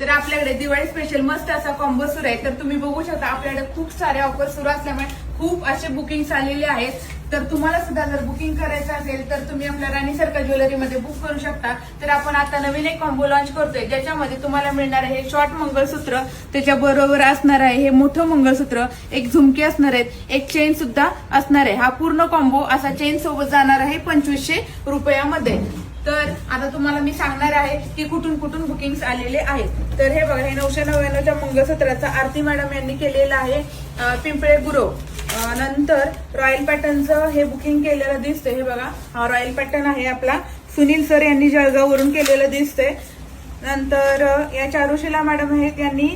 तर आपल्याकडे दिवाळी स्पेशल मस्त असा कॉम्बो सुरू आहे। तर तुम्ही बघू शकता आपल्याकडे खूप सारे ऑफर सुरू असल्यामुळे खूप असे बुकिंग आलेले आहेत। तर तुम्हाला सुद्धा जर बुकिंग करायचं असेल तर तुम्ही आपल्या राणी सर्कल ज्वेलरीमध्ये बुक करू शकता। तर आपण आता नवीन एक कॉम्बो लॉन्च करतोय, ज्याच्यामध्ये तुम्हाला मिळणार आहे शॉर्ट मंगळसूत्र, त्याच्याबरोबर असणार आहे हे मोठं मंगळसूत्र, एक झुमकी असणार आहेत, एक चेन सुद्धा असणार आहे। हा पूर्ण कॉम्बो असा चेन सोबत जाणार आहे 2500 रुपयामध्ये। तर आता तुम्हाला मी सांगणार आहे की कुठून कुठून बुकिंग आलेले आहेत। तर हे बघा, हे 999च्या मंगळसूत्राचा आरती मॅडम यांनी केलेलं आहे पिंपळे गुरव। नंतर रॉयल पॅटर्नचं हे बुकिंग केलेलं दिसतंय। हे बघा, हा रॉयल पॅटर्न आहे आपला, सुनील सर यांनी जळगाववरून केलेलं दिसतंय। नंतर या चारुशिला मॅडम आहेत, यांनी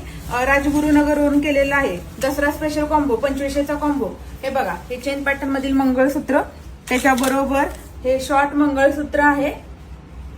राजगुरुनगरवरून केलेला आहे दसरा स्पेशल कॉम्बो 2500चा कॉम्बो। हे बघा, हे चेन पॅटर्न मधील मंगळसूत्र, त्याच्याबरोबर हे शॉर्ट मंगळसूत्र आहे,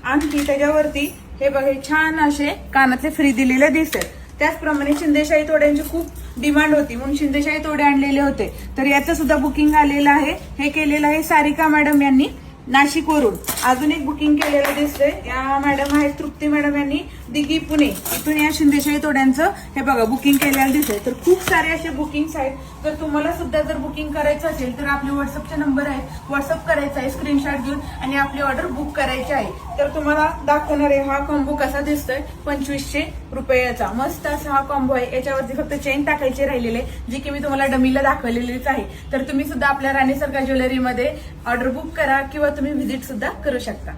आणखी त्याच्यावरती हे बघा छान असे कानातले फ्री दिलेले दिसतात। त्याचप्रमाणे शिंदेशाही तोड्यांची खूप डिमांड होती म्हणून शिंदेशाही तोडे आणलेले होते। तर याचं सुद्धा बुकिंग आलेलं आहे, हे केलेलं आहे सारिका मॅडम यांनी नाशिकवरून। अजून एक बुकिंग केलेलं दिसतंय, या मॅडम आहेत तृप्ती मॅडम यांनी दिघी पुणे इथून या शिंदेशाही तोड्यांचं हे बघा बुकिंग केलेलं दिसतंय। तर खूप सारे असे बुकिंग्स आहेत। तर तुम्हाला सुद्धा जर बुकिंग करायचं असेल तर आपले व्हॉट्सअपचे नंबर आहेत, व्हॉट्सअप करायचा आहे स्क्रीनशॉट घेऊन आणि आपली ऑर्डर बुक करायची आहे। तर तुम्हाला दाखवणार आहे हा कॉम्बो कसा दिसतोय 2500 रुपयाचा। मस्त असा हा कॉम्बो आहे, याच्यावरती फक्त चेन टाकायचे राहिलेले, जी की मी तुम्हाला डमीला दाखवलेलीच आहे। तर तुम्ही सुद्धा आपल्या राणी सर्कल ज्वेलरीमध्ये ऑर्डर बुक करा किंवा तुम्ही व्हिजिट सुद्धा करू शकता।